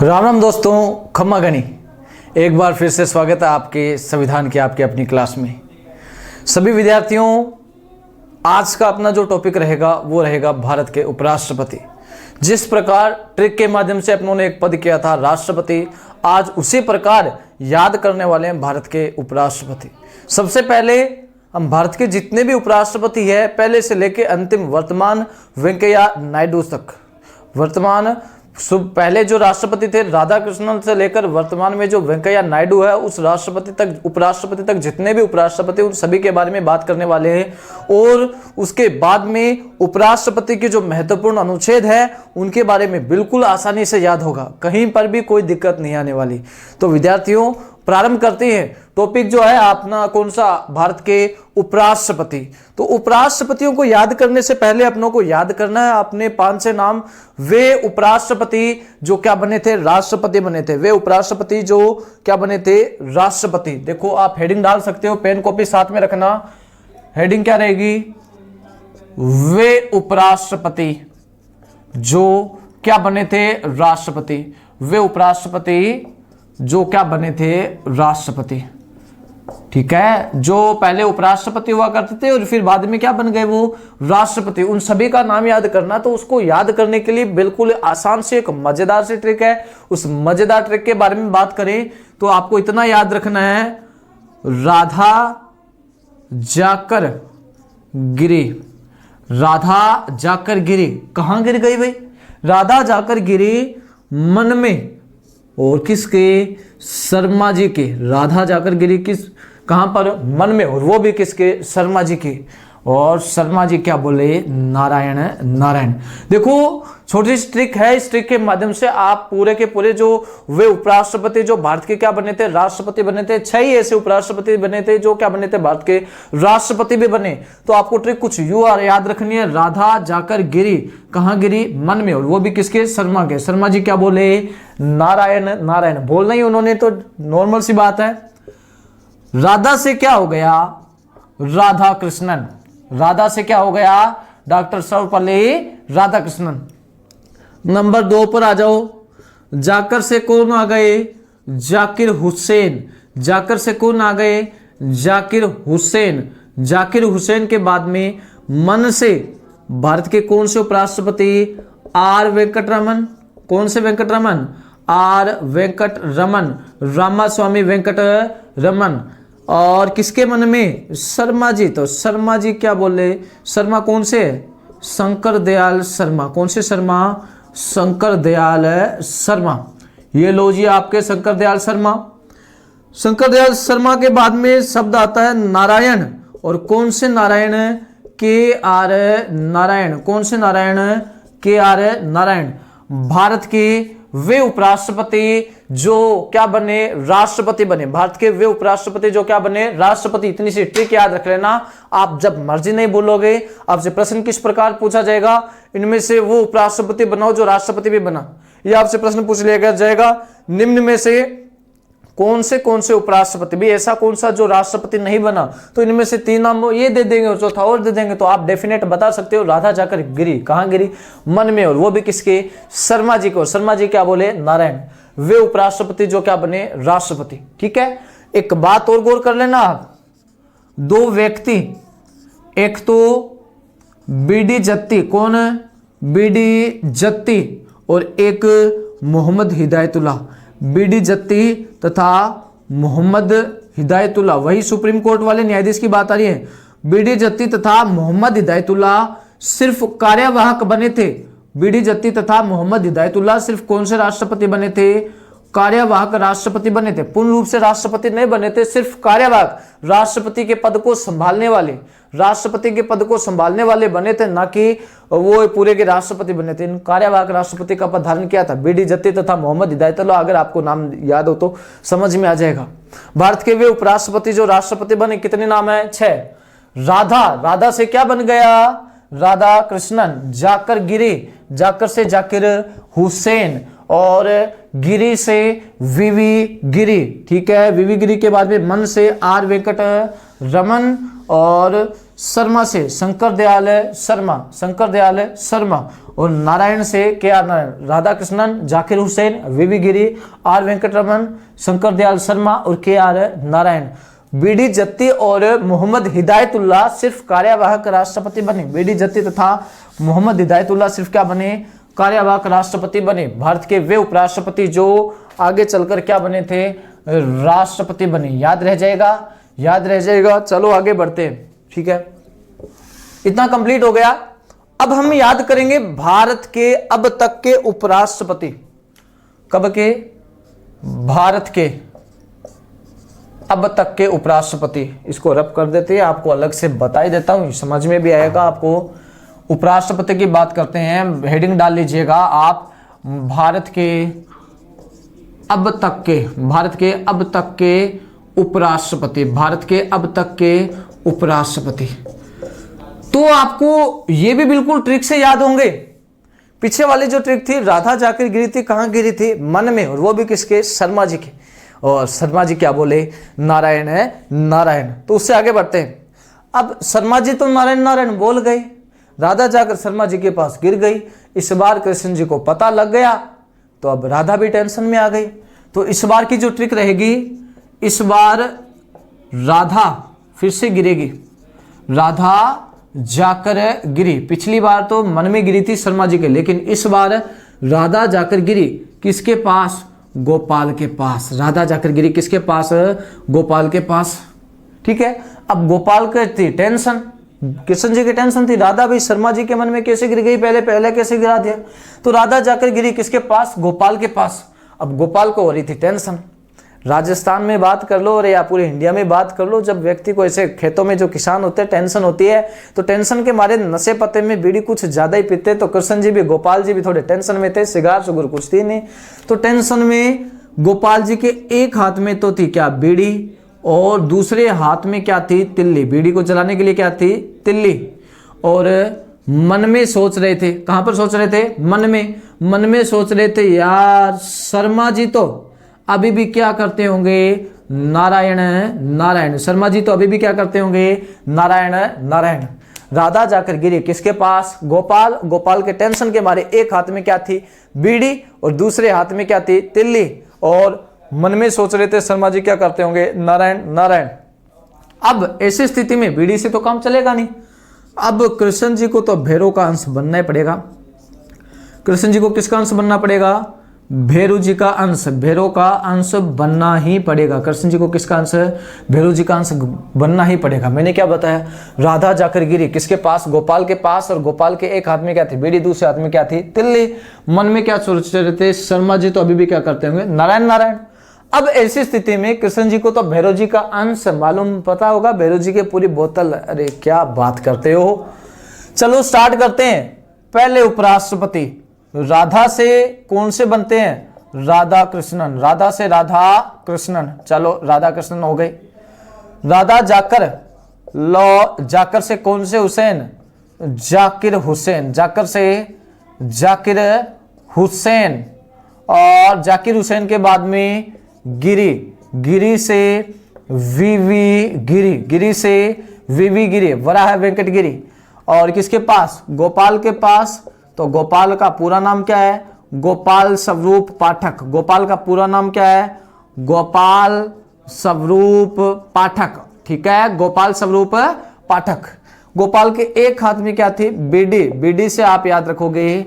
राम राम दोस्तों, खम्मा गनी एक बार फिर से स्वागत है आपके संविधान की आपकी अपनी क्लास में। सभी विद्यार्थियों, आज का अपना जो टॉपिक रहेगा वो रहेगा भारत के उपराष्ट्रपति। जिस प्रकार ट्रिक के माध्यम से अपनों ने एक पद किया था राष्ट्रपति, आज उसी प्रकार याद करने वाले हैं भारत के उपराष्ट्रपति। सबसे पहले हम भारत के जितने भी उपराष्ट्रपति हैं, पहले से लेकर अंतिम वर्तमान वेंकैया नायडू तक, वर्तमान पहले जो राष्ट्रपति थे राधाकृष्णन से लेकर वर्तमान में जो वेंकैया नायडू है, उस राष्ट्रपति तक, उपराष्ट्रपति तक जितने भी उपराष्ट्रपति उन सभी के बारे में बात करने वाले हैं। और उसके बाद में उपराष्ट्रपति के जो महत्वपूर्ण अनुच्छेद है उनके बारे में बिल्कुल आसानी से याद होगा, कहीं पर भी कोई दिक्कत नहीं आने वाली। तो विद्यार्थियों, प्रारंभ करते हैं। टॉपिक जो है अपना कौन सा, भारत के उपराष्ट्रपति। तो उपराष्ट्रपतियों को याद करने से पहले अपनों को याद करना है अपने 5-6 नाम, वे उपराष्ट्रपति जो क्या बने थे, राष्ट्रपति बने थे। वे उपराष्ट्रपति जो क्या बने थे, राष्ट्रपति। देखो आप हेडिंग डाल सकते हो, पेन कॉपी साथ में रखना। हेडिंग क्या रहेगी, वे उपराष्ट्रपति जो क्या बने थे, राष्ट्रपति। वे उपराष्ट्रपति जो क्या बने थे, राष्ट्रपति। ठीक है, जो पहले उपराष्ट्रपति हुआ करते थे और फिर बाद में क्या बन गए, वो राष्ट्रपति। उन सभी का नाम याद करना। तो उसको याद करने के लिए बिल्कुल आसान से एक मजेदार सी ट्रिक है। उस मजेदार ट्रिक के बारे में बात करें तो आपको इतना याद रखना है, राधा जाकर गिरी। राधा जाकर गिरी, कहां गिर गई भाई, राधा जाकर गिरी मन में, और किसके, शर्मा जी के। राधा जाकर गिरी किस, कहां पर, मन में, और वो भी किसके, शर्मा जी के। और शर्मा जी क्या बोले, नारायण नारायण। देखो छोटी सी ट्रिक है, इस ट्रिक के माध्यम से आप पूरे के पूरे जो वे उपराष्ट्रपति जो भारत के क्या बने थे, राष्ट्रपति बने थे, 6 ही ऐसे उपराष्ट्रपति बने थे जो क्या बने थे, भारत के राष्ट्रपति भी बने। तो आपको ट्रिक कुछ यूं याद रखनी है, राधा जाकर गिरी, कहां गिरी, मन में, और वो भी किसके, शर्मा के। शर्मा जी क्या बोले, नारायण नारायण। बोलना ही उन्होंने, तो नॉर्मल सी बात है। राधा से क्या हो गया, राधा कृष्णन। राधा से क्या हो गया, डॉक्टर सर्वपल्ली राधाकृष्णन। नंबर 2 पर आ जाओ। जाकर से कौन आ गए, जाकिर हुसैन। जाकर से कौन आ गए, जाकिर हुसैन। जाकिर हुसैन के बाद में मन से भारत के कौन से उपराष्ट्रपति, आर वेंकटरमन। कौन से वेंकटरमन, आर वेंकटरमन, रामास्वामी वेंकटरमन। और किसके मन में, शर्मा जी। तो शर्मा जी क्या बोले, शर्मा कौन से, शंकर दयाल शर्मा। कौन से शर्मा, शंकर दयाल शर्मा। ये लो जी आपके शंकर दयाल शर्मा। शंकर दयाल शर्मा के बाद में शब्द आता है नारायण। और कौन से नारायण, के आर नारायण। कौन से नारायण, के आर नारायण। भारत के वे उपराष्ट्रपति जो क्या बने, राष्ट्रपति बने। भारत के वे उपराष्ट्रपति जो क्या बने, राष्ट्रपति। इतनी सी ट्रिक याद रख लेना। आप जब मर्जी नहीं बोलोगे, आपसे प्रश्न किस प्रकार पूछा जाएगा, इनमें से वो उपराष्ट्रपति बनाओ जो राष्ट्रपति भी बना। ये आपसे प्रश्न पूछ लिया जाएगा, निम्न में से कौन से उपराष्ट्रपति भी, ऐसा कौन सा जो राष्ट्रपति नहीं बना। तो इनमें से 3 नाम ये दे देंगे और चौथा और दे देंगे, तो आप डेफिनेट बता सकते हो, राधा जाकर गिरी, कहां गिरी, मन में, और वो भी किसके, शर्मा जी को। शर्मा जी क्या बोले, नारायण। वे उपराष्ट्रपति जो क्या बने, राष्ट्रपति। ठीक है, एक बात और गौर कर लेना आप, 2 व्यक्ति, एक तो बीडी जत्ती। कौन, बीडी जत्ती, और एक मोहम्मद हिदायतुल्लाह। बीडी जत्ती तथा मोहम्मद हिदायतुल्लाह, वही सुप्रीम कोर्ट वाले न्यायाधीश की बात आ रही है। बीडी जत्ती तथा मोहम्मद हिदायतुल्लाह सिर्फ कार्यवाहक बने थे। बीडी जत्ती तथा मोहम्मद हिदायतुल्लाह सिर्फ कौन से राष्ट्रपति बने थे, कार्यवाहक राष्ट्रपति बने थे। पूर्ण रूप से राष्ट्रपति नहीं बने थे, सिर्फ कार्यवाहक, राष्ट्रपति के पद को संभालने वाले, राष्ट्रपति के पद को संभालने वाले बने थे, ना कि वो पूरे के राष्ट्रपति बने थे। कार्यवाहक राष्ट्रपति का पद धारण किया था बीडी जत्ती तथा मोहम्मद हिदायतुल्लाह। अगर आपको नाम याद हो तो समझ में आ जाएगा। भारत के वे उपराष्ट्रपति जो राष्ट्रपति बने, कितने नाम है, 6। राधा से क्या बन गया, राधा कृष्णन। जाकर गिरी, जाकर से जाकिर हुसैन, और गिरी से वीवी गिरी। ठीक है, वीवी गिरी के बाद में मन से आर वेंकट रमन, और शर्मा से शंकर दयाल शर्मा, शंकर दयाल शर्मा, और नारायण से K R Narayan, Radha Krishnan, Zakir Hussain, V V Giri, R Venkataraman, Shankar Dayal Sharma और के आर नारायण। बीडी जत्ती और मोहम्मद हिदायतुल्लाह सिर्फ कार्यवाहक राष्ट्रपति बने। बीडी जत्ती तथा मोहम्मद हिदायतुल्लाह सिर्फ क्या बने? कार्यवाहक राष्ट्रपति बने। भारत के वे उपराष्ट्रपति जो आगे चलकर क्या बने थे? राष्ट्रपति बने। याद रह जाएगा, याद रह जाएगा। चलो आगे बढ़ते हैं, ठीक है, इतना कंप्लीट हो गया। अब हम याद करेंगे भारत के अब तक के उपराष्ट्रपति। कब के? भारत के अब तक के उपराष्ट्रपति। इसको रब कर देते हैं, आपको अलग से बता ही देता हूं, समझ में भी आएगा आपको। उपराष्ट्रपति की बात करते हैं, हेडिंग डाल लीजिएगा आप, भारत के अब तक के, भारत के अब तक के उपराष्ट्रपति, भारत के अब तक के उपराष्ट्रपति। तो आपको ये भी बिल्कुल ट्रिक से याद होंगे। पीछे वाली जो ट्रिक थी, राधा जाकर गिरी थी, कहां गिरी थी? मन में, और वो भी किसके? शर्मा जी के। और शर्मा जी क्या बोले? नारायण है, नारायण। तो उससे आगे बढ़ते हैं। अब शर्मा जी तो नारायण नारायण बोल गए, राधा जाकर शर्मा जी के पास गिर गई। इस बार कृष्ण जी को पता लग गया, तो अब राधा भी टेंशन में आ गई। तो इस बार की जो ट्रिक रहेगी, इस बार राधा फिर से गिरेगी, राधा जाकर गिरी। पिछली बार तो मन में गिरी थी शर्मा जी के, लेकिन इस बार राधा जाकर गिरी किसके पास? गोपाल के पास। राधा जाकर गिरी किसके पास? गोपाल के पास, ठीक है। अब गोपाल के थी टेंशन, कृष्ण जी की टेंशन थी, राधा भी शर्मा जी के मन में कैसे गिर गई? पहले कैसे गिरा दिया? तो राधा जाकर गिरी किसके पास? गोपाल के पास। अब गोपाल को हो रही थी टेंशन। राजस्थान में बात कर लो और या पूरे इंडिया में बात कर लो, जब व्यक्ति को ऐसे खेतों में जो किसान होते हैं टेंशन होती है, तो टेंशन के मारे नशे पत्ते में बीड़ी कुछ ज्यादा ही पीते। तो कृष्ण जी भी, गोपाल जी भी थोड़े टेंशन में थे, सिगार सुगर कुछ थी नहीं। तो टेंशन में गोपाल जी के एक हाथ में तो थी क्या? बीड़ी, और दूसरे हाथ में क्या थी? तिल्ली। बीड़ी को जलाने के लिए क्या थी? तिल्ली। और मन में सोच रहे थे, कहां पर सोच रहे थे? मन में सोच रहे थे, यार शर्मा जी तो अभी भी क्या करते होंगे? नारायण नारायण। शर्मा जी तो अभी भी क्या करते होंगे? नारायण नारायण। राधा जाकर गिरी किसके पास? गोपाल। गोपाल के टेंशन के मारे एक हाथ में क्या थी? बीड़ी, और दूसरे हाथ में क्या थी? तिल्ली। और मन में सोच रहे थे शर्मा जी क्या करते होंगे? नारायण नारायण। अब ऐसी स्थिति में बीड़ी से तो काम चलेगा नहीं। अब कृष्ण जी को तो भैरव का अंश बनना ही पड़ेगा। कृष्ण जी को किसका अंश बनना पड़ेगा? भैरव जी का अंश। भैरव का अंश बनना ही पड़ेगा। कृष्ण जी को किसका अंश? भैरव जी का अंश बनना ही पड़ेगा। मैंने क्या बताया? राधा जाकर गिरी किसके पास? गोपाल के पास। और गोपाल के एक हाथ में क्या थी? बीड़ी, दूसरे हाथ में क्या थी? तिल्ली। मन में क्या सोच रहे थे? शर्मा जी तो अभी भी क्या करते होंगे? नारायण नारायण। अब ऐसी स्थिति में कृष्ण जी को तो भैरव जी का अंश मालूम, पता होगा, भैरव जी के पूरी बोतल। अरे क्या बात करते हो। चलो स्टार्ट करते हैं। पहले उपराष्ट्रपति राधा से कौन से बनते हैं? राधा कृष्णन। राधा से राधा कृष्णन। चलो राधा कृष्णन हो गए। राधा जाकर, लो जाकर से कौन से? हुसैन। जाकिर हुसैन। जाकर से जाकिर हुसैन। और जाकिर हुसैन के बाद में गिरी। गिरी से वीवी गिरी। गिरी से वीवी गिरी। वराह वेंकट गिरी। और किसके पास? गोपाल के पास। तो गोपाल का पूरा नाम क्या है? गोपाल स्वरूप पाठक। गोपाल का पूरा नाम क्या है? गोपाल स्वरूप पाठक, ठीक है, गोपाल स्वरूप पाठक। गोपाल के एक हाथ में क्या थी? बीडी। बीडी से आप याद रखोगे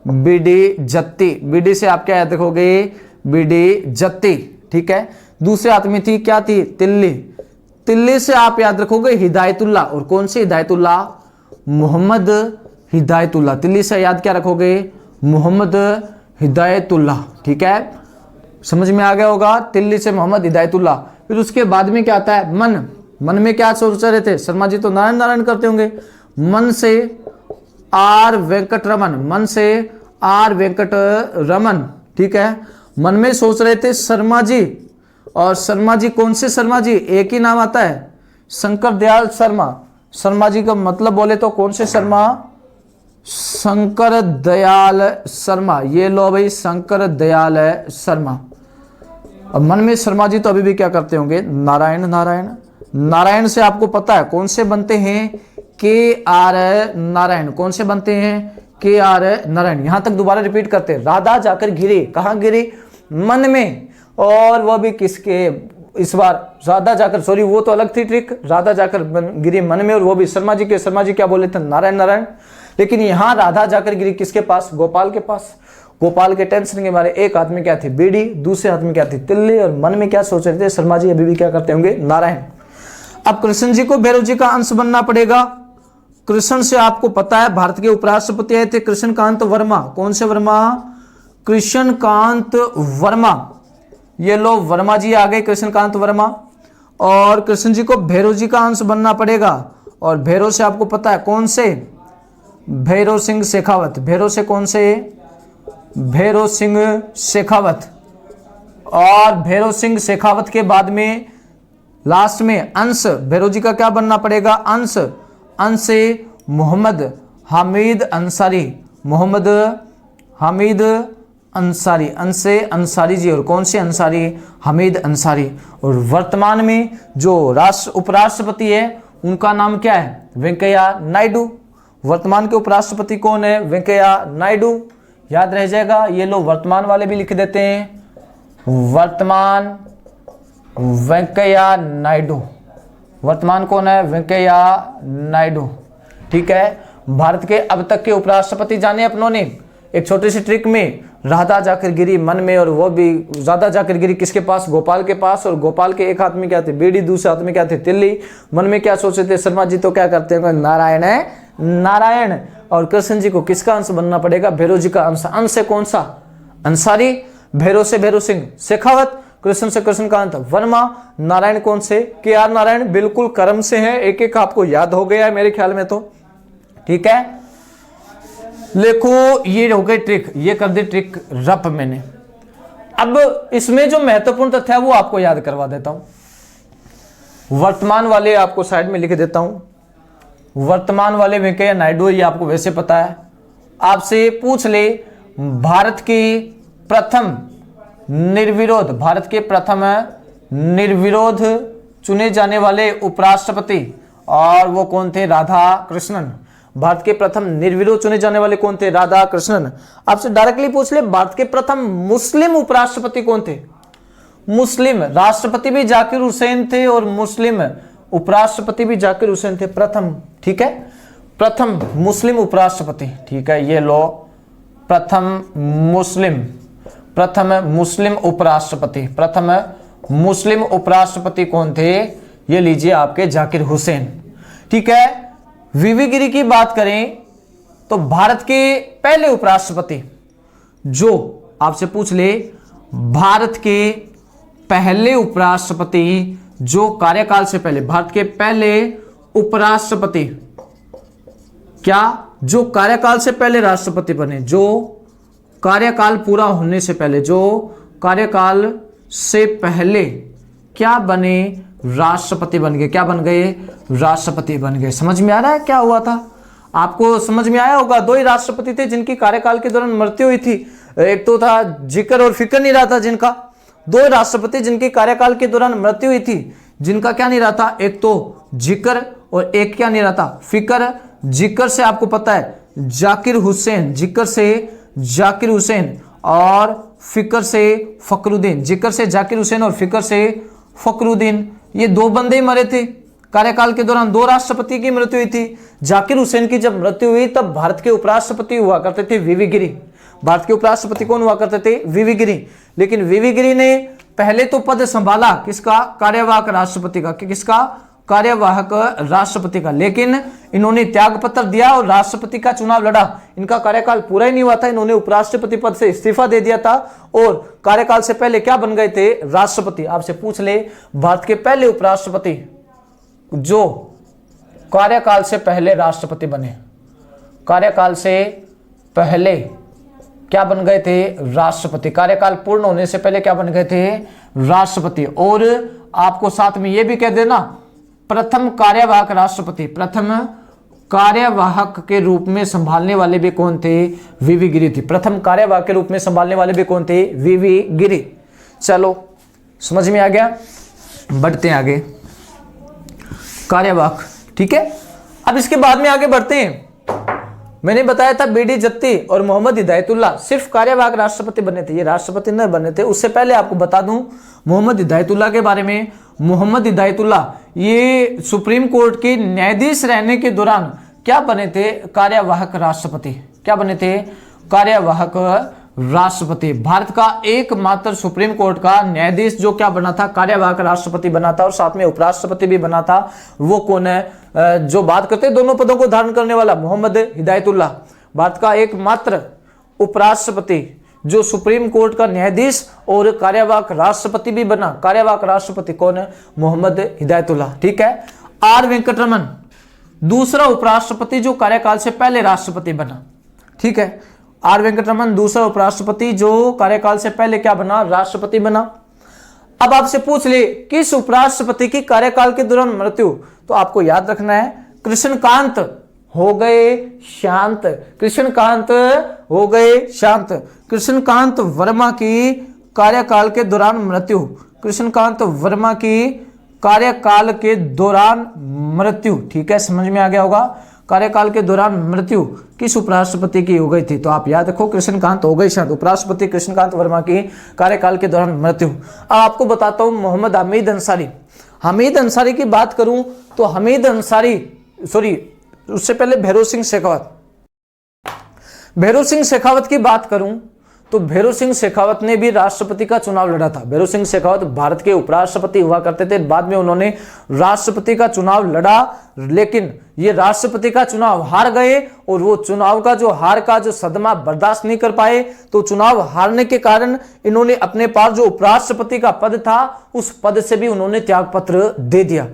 बीडी जत्ती। बीडी से आप क्या याद रखोगे? बीडी जत्ती, ठीक है। दूसरे हाथ में थी क्या थी? तिल्ली। तिल्ली से आप याद रखोगे हिदायतुल्लाह। और कौन सी हिदायतुल्लाह? मोहम्मद हिदायतुल्लाह। तिल्ली से याद क्या रखोगे? मोहम्मद हिदायतुल्लाह, ठीक है, समझ में आ गया होगा। तिल्ली से मोहम्मद हिदायतुल्लाह। फिर उसके बाद में क्या आता है? मन। मन में क्या सोच रहे थे? शर्मा जी तो नारायण नारायण करते होंगे। मन से आर वेंकटरमन। मन से आर वेंकटरमन, ठीक है। मन में सोच रहे थे शर्मा जी। और शर्मा जी कौन से शर्मा जी? एक ही नाम आता है, शंकर दयाल शर्मा। शर्मा जी का मतलब बोले तो कौन से शर्मा? शंकर दयाल शर्मा। ये लो भाई, शंकर दयाल शर्मा। अब मन में शर्मा जी तो अभी भी क्या करते होंगे? नारायण नारायण। नारायण से आपको पता है कौन से बनते हैं, के आर नारायण। कौन से बनते हैं, के आर नारायण। यहां तक दोबारा रिपीट करते हैं। राधा जाकर गिरी, कहां गिरी, मन में, और वह भी किसके, इस बार राधा जाकर, सॉरी वो तो अलग थी ट्रिक, राधा जाकर गिरी मन में, और वो भी शर्मा जी के। शर्मा जी क्या बोले थे, नारायण नारायण। लेकिन यहां राधा जाकर गिरी किसके पास, गोपाल के पास। गोपाल के टेंशन के मारे एक हाथ में क्या थी, बीड़ी, दूसरे हाथ में क्या थी, तिल्ली, और मन में क्या सोच रहे थे, शर्मा जी अभी भी क्या करते होंगे, नारायण। अब कृष्ण जी को भैरव जी का अंश बनना पड़ेगा। कृष्ण से आपको पता है भारत के उपराष्ट्रपति आए थे कृष्णकांत वर्मा। कौन से वर्मा, कृष्णकांत वर्मा। ये लो वर्मा जी आ गए, कृष्णकांत वर्मा। और कृष्ण जी को भैरव जी का अंश बनना पड़ेगा, और भैरव से आपको पता है कौन से, भैरव सिंह शेखावत। भैरव से कौन से, भैरव सिंह शेखावत। और भैरव सिंह शेखावत के बाद में लास्ट में अंश भैरव जी का क्या बनना पड़ेगा, अंश। अंश से मोहम्मद हामिद अंसारी, मोहम्मद हामिद अंसारी, अंश से अंसारी जी। और कौन से अंसारी, हामिद अंसारी। और वर्तमान में जो उपराष्ट्रपति है उनका नाम क्या है, वेंकैया नायडू। वर्तमान के उपराष्ट्रपति कौन है, वेंकैया नायडू। याद रह जाएगा। ये लोग वर्तमान वाले भी लिख देते हैं, वर्तमान वेंकैया नायडू। वर्तमान कौन है, वेंकैया नायडू। ठीक है। भारत के अब तक के उपराष्ट्रपति जाने अपनों ने एक छोटी सी ट्रिक में, राधा जाकर गिरी मन में, और वो भी राधा जाकर गिरी किसके पास, गोपाल के पास। और गोपाल के एक हाथ में क्या थे, बीड़ी, दूसरे हाथ में क्या थे, तिल्ली। मन में क्या सोचते थे शर्मा जी, तो क्या करते हैं, नारायण है नारायण। और कृष्ण जी को किसका अंश बनना पड़ेगा, भैरव जी का अंश। अंश से कौन सा, अंसारी। भैरव से भैरव सिंह शेखावत। कृष्ण से कृष्णकांत वर्मा। नारायण कौन से, के आर नारायण। बिल्कुल क्रम से है, एक एक आपको याद हो गया है मेरे ख्याल में तो। ठीक है। देखो ये हो गई ट्रिक, ये कर दी ट्रिक रप मैंने। अब इसमें जो महत्वपूर्ण तथ्य है वो आपको याद करवा देता हूं। वर्तमान वाले आपको साइड में लिख देता हूं। वर्तमान वाले वेंकैया नायडू, ये आपको वैसे पता है। आपसे पूछ ले भारत की प्रथम निर्विरोध, भारत के प्रथम निर्विरोध चुने जाने वाले उपराष्ट्रपति, और वो कौन थे, राधा कृष्णन। भारत के प्रथम निर्विरोध चुने जाने वाले कौन थे, राधा कृष्णन। आपसे डायरेक्टली पूछ ले भारत के प्रथम मुस्लिम उपराष्ट्रपति कौन थे। मुस्लिम राष्ट्रपति भी जाकिर हुसैन थे, और मुस्लिम उपराष्ट्रपति भी जाकिर हुसैन थे, प्रथम। ठीक है, प्रथम मुस्लिम उपराष्ट्रपति। ठीक है, ये लो प्रथम मुस्लिम उपराष्ट्रपति। प्रथम मुस्लिम उपराष्ट्रपति कौन थे, ये लीजिए आपके जाकिर हुसैन। ठीक है। वीवी गिरी की बात करें तो भारत के पहले उपराष्ट्रपति, जो आपसे पूछ ले भारत के पहले उपराष्ट्रपति जो कार्यकाल से पहले, भारत के पहले उपराष्ट्रपति क्या, जो कार्यकाल से पहले राष्ट्रपति बने, जो कार्यकाल पूरा होने से पहले, जो कार्यकाल से पहले क्या बने, राष्ट्रपति बन गए। क्या बन गए, राष्ट्रपति बन गए। समझ में आ रहा है क्या हुआ था, आपको समझ में आया होगा। दो ही राष्ट्रपति थे जिनकी कार्यकाल के दौरान मृत्यु हुई थी। एक तो था जिक्र और फिक्र नहीं रहा था जिनका। दो राष्ट्रपति जिनके कार्यकाल के दौरान मृत्यु हुई थी, जिनका क्या नहीं रहा था, एक तो जिक्र और एक क्या नहीं रहा था, फिक्र। जिक्र से आपको पता है जाकिर हुसैन, जिक्र से जाकिर हुसैन, और फिक्र से फखरुद्दीन। जिक्र से जाकिर हुसैन और फिक्र से फखरुद्दीन, ये दो बंदे ही मरे थे कार्यकाल के दौरान। दो राष्ट्रपति की मृत्यु हुई थी। जाकिर हुसैन की जब मृत्यु हुई तब भारत के उपराष्ट्रपति हुआ करते थे वीवी गिरी। भारत के उपराष्ट्रपति कौन हुआ करते थे, वीवी गिरी। लेकिन वीवी गिरी ने पहले तो पद संभाला किसका, कार्यवाहक राष्ट्रपति का। किसका, कार्यवाहक राष्ट्रपति का। लेकिन इन्होंने त्याग पत्र दिया और राष्ट्रपति का चुनाव लड़ा। इनका कार्यकाल पूरा ही नहीं हुआ था, इन्होंने उपराष्ट्रपति पद से इस्तीफा दे दिया था और कार्यकाल से पहले क्या बन गए थे, राष्ट्रपति। आपसे पूछ ले भारत के पहले उपराष्ट्रपति जो कार्यकाल से पहले राष्ट्रपति बने, कार्यकाल से पहले क्या बन गए थे, राष्ट्रपति। कार्यकाल पूर्ण होने से पहले क्या बन गए थे, राष्ट्रपति। और आपको साथ में यह भी कह देना, प्रथम कार्यवाहक राष्ट्रपति, प्रथम कार्यवाहक के रूप में संभालने वाले भी कौन थे, वीवी गिरी थी। प्रथम कार्यवाहक के रूप में संभालने वाले भी कौन थे, वीवी गिरी। चलो समझ में आ गया, बढ़ते हैं आगे। कार्यवाहक। ठीक है, अब इसके बाद में आगे बढ़ते हैं। मैंने बताया था बीडी जत्ती और मोहम्मद हिदायतुल्लाह सिर्फ कार्यवाहक राष्ट्रपति बने थे, ये राष्ट्रपति न बने थे। उससे पहले आपको बता दूं मोहम्मद हिदायतुल्लाह के बारे में। मोहम्मद हिदायतुल्लाह ये सुप्रीम कोर्ट के न्यायाधीश रहने के दौरान क्या बने थे? कार्यवाहक राष्ट्रपति। क्या बने थे? कार्यवाहक राष्ट्रपति। भारत का एकमात्र सुप्रीम कोर्ट का न्यायाधीश जो क्या बना था? कार्यवाहक राष्ट्रपति बना था, और साथ में उपराष्ट्रपति भी बना था। वो कौन है? जो बात करते हैं दोनों पदों को धारण करने वाला, मोहम्मद हिदायतुल्लाह। भारत का एकमात्र उपराष्ट्रपति जो सुप्रीम कोर्ट का न्यायाधीश और कार्यवाहक राष्ट्रपति भी बना। कार्यवाहक राष्ट्रपति कौन है? मोहम्मद हिदायतुल्लाह। ठीक है। आर वेंकटरमन दूसरा उपराष्ट्रपति जो कार्यकाल से पहले राष्ट्रपति बना। ठीक है, आर वेंकटरमन दूसरा उपराष्ट्रपति जो कार्यकाल से पहले क्या बना? राष्ट्रपति बना। अब आपसे पूछ ले किस उपराष्ट्रपति की कार्यकाल के दौरान मृत्यु, तो आपको याद रखना है कृष्णकांत हो गए शांत। कृष्णकांत हो गए शांत। कृष्णकांत वर्मा की कार्यकाल के दौरान मृत्यु। कृष्णकांत वर्मा की कार्यकाल के दौरान मृत्यु। ठीक है, समझ में आ गया होगा। कार्यकाल के दौरान मृत्यु किस उपराष्ट्रपति की हो गई थी? तो आप याद रखो कृष्णकांत हो गए शांत। उपराष्ट्रपति कृष्णकांत वर्मा की कार्यकाल के दौरान मृत्यु। अब आपको बताता हूं मोहम्मद हमीद अंसारी। हमीद अंसारी की बात करूं तो हमीद अंसारी, सॉरी उससे पहले भैरों सिंह शेखावत। भैरों सिंह शेखावत की बात करूं तो भैरों सिंह शेखावत ने भी राष्ट्रपति का चुनाव लड़ा था। भैरों सिंह शेखावत भारत के उपराष्ट्रपति हुआ करते थे, बाद में उन्होंने राष्ट्रपति का चुनाव लड़ा, लेकिन ये राष्ट्रपति का चुनाव हार गए और वो चुनाव का जो हार का जो सदमा बर्दाश्त नहीं कर पाए, तो चुनाव हारने के कारण इन्होंने अपने पास जो उपराष्ट्रपति का पद था उस पद से भी उन्होंने त्यागपत्र दे दिया।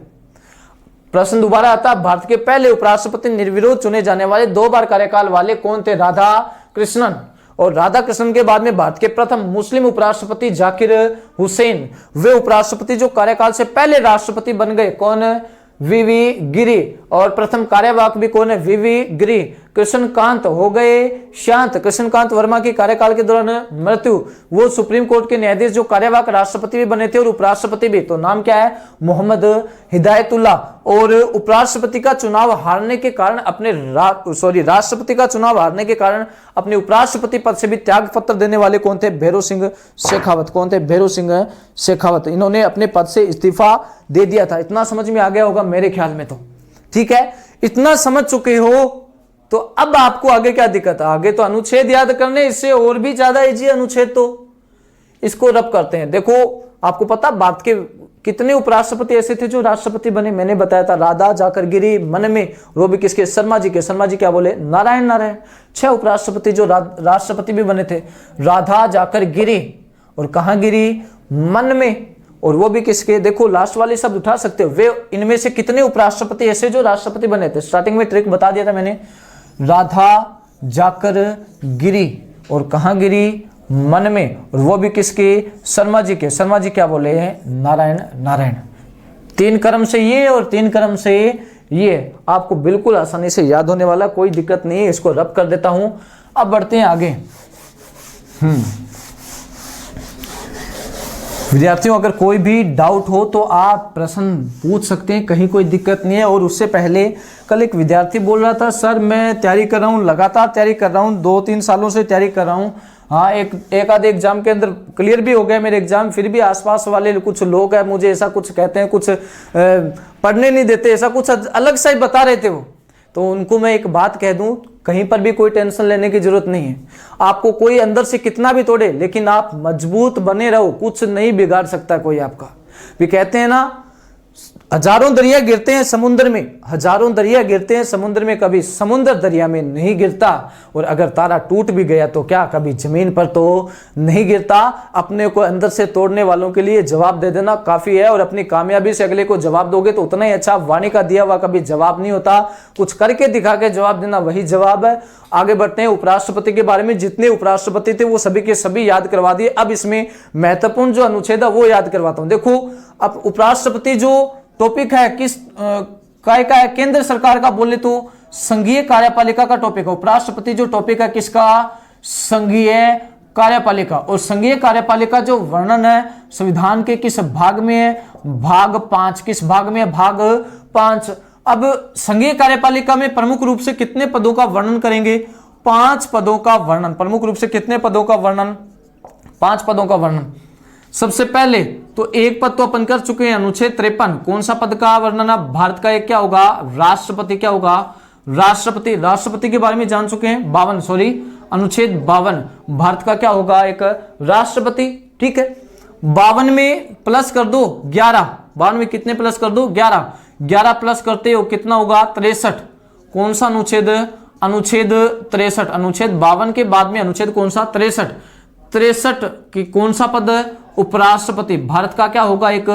प्रश्न दोबारा आता, भारत के पहले उपराष्ट्रपति निर्विरोध चुने जाने वाले 2 बार कार्यकाल वाले कौन थे? राधा कृष्णन। और राधा कृष्णन के बाद में भारत के प्रथम मुस्लिम उपराष्ट्रपति जाकिर हुसैन, वे उपराष्ट्रपति जो कार्यकाल से पहले राष्ट्रपति बन गए। कौन? वीवी गिरी। और प्रथम कार्यवाहक भी कौन है? वीवी गिरी। कृष्णकांत हो गए शांत। कृष्णकांत वर्मा की कार्यकाल के दौरान मृत्यु। वो सुप्रीम कोर्ट के न्यायाधीश जो कार्यवाहक राष्ट्रपति भी बने थे और उपराष्ट्रपति भी। तो नाम क्या है? मोहम्मद हिदायतुल्लाह। और उपराष्ट्रपति का चुनाव हारने के कारण अपने राष्ट्रपति का चुनाव हारने के कारण अपने उपराष्ट्रपति पद से भी त्याग पत्र देने वाले कौन थे? भैरों सिंह शेखावत। कौन थे? भैरों सिंह शेखावत। इन्होंने अपने पद से इस्तीफा दे दिया था। इतना समझ में आ गया होगा मेरे ख्याल में तो। ठीक है, इतना समझ चुके हो तो अब आपको आगे क्या दिक्कत है? आगे तो अनुच्छेद याद करने, इससे और भी ज्यादा इजी अनुच्छेद, तो इसको रब करते हैं। देखो आपको पता भारत के कितने उपराष्ट्रपति ऐसे थे जो राष्ट्रपति बने? मैंने बताया था राधा जाकर गिरी मन में, वो भी किसके? शर्मा जी के। शर्मा जी क्या बोले? नारायण नारायण। 6 उपराष्ट्रपति जो राष्ट्रपति भी बने थे। राधा जाकर गिरी, और कहां गिरी? मन में, और वो भी किसके? देखो लास्ट वाले शब्द उठा सकते हो। वे इनमें से कितने उपराष्ट्रपति ऐसे जो राष्ट्रपति बने थे? स्टार्टिंग में ट्रिक बता दिया था मैंने। राधा जाकर गिरी, और कहां गिरी? मन में, और वो भी किसके? शर्मा जी के। शर्मा जी क्या बोले हैं? नारायण नारायण। 3 क्रम से ये और 3 क्रम से ये, आपको बिल्कुल आसानी से याद होने वाला, कोई दिक्कत नहीं है। इसको रब कर देता हूं। अब बढ़ते हैं आगे। विद्यार्थियों अगर कोई भी डाउट हो तो आप प्रश्न पूछ सकते हैं, कहीं कोई दिक्कत नहीं है। और उससे पहले कल एक विद्यार्थी बोल रहा था सर मैं तैयारी कर रहा हूँ, लगातार तैयारी कर रहा हूँ, 2-3 सालों से तैयारी कर रहा हूँ। हाँ, एक आधे एग्जाम के अंदर क्लियर भी हो गया मेरे एग्जाम, फिर भी आसपास वाले कुछ लोग हैं मुझे ऐसा कुछ कहते हैं, कुछ पढ़ने नहीं देते, ऐसा कुछ अलग सा ही बता रहे थे वो। तो उनको मैं एक बात कह दूं, कहीं पर भी कोई टेंशन लेने की जरूरत नहीं है। आपको कोई अंदर से कितना भी तोड़े, लेकिन आप मजबूत बने रहो, कुछ नहीं बिगाड़ सकता कोई आपका। भी कहते हैं ना, हजारों दरिया गिरते हैं समुद्र में, हजारों दरिया गिरते हैं समुद्र में, कभी समुद्र दरिया में नहीं गिरता। और अगर तारा टूट भी गया तो क्या कभी जमीन पर तो नहीं गिरता। अपने को अंदर से तोड़ने वालों के लिए जवाब दे देना काफी है, और अपनी कामयाबी से अगले को जवाब दोगे तो उतना ही अच्छा। वाणी का दिया हुआ कभी जवाब नहीं होता, कुछ करके दिखा के जवाब देना वही जवाब है। आगे बढ़ते हैं उपराष्ट्रपति के बारे में। जितने उपराष्ट्रपति थे वो सभी के सभी याद करवा दिए। अब इसमें महत्वपूर्ण जो अनुच्छेद है वो याद करवाता हूं। देखो अब उपराष्ट्रपति जो टॉपिक है किस काय का है? केंद्र सरकार का बोले तो संघीय कार्यपालिका का टॉपिक है। उपराष्ट्रपति जो टॉपिक है किसका? संघीय कार्यपालिका। और संघीय कार्यपालिका जो वर्णन है संविधान के किस भाग में है? भाग 5। किस भाग में है? भाग 5। अब संघीय कार्यपालिका में प्रमुख रूप से कितने पदों का वर्णन करेंगे? 5 पदों का वर्णन। प्रमुख रूप से कितने पदों का वर्णन? 5 पदों का वर्णन। सबसे पहले तो एक पद तो अपन कर चुके हैं, अनुच्छेद 53। कौन सा पद का वर्णन? अब भारत का एक क्या होगा? राष्ट्रपति। क्या होगा? राष्ट्रपति। राष्ट्रपति के बारे में जान चुके हैं। 52 अनुच्छेद 52 भारत का क्या होगा? एक राष्ट्रपति। ठीक है, 52 में प्लस कर दो 11। 52 में कितने प्लस कर दो? 11। 11 प्लस करते हो कितना होगा? 63। कौन सा अनुच्छेद? अनुच्छेद 63। अनुच्छेद 52 के बाद में अनुच्छेद कौन सा? 63। 63 की कौन सा पद? उपराष्ट्रपति। भारत का क्या होगा? एक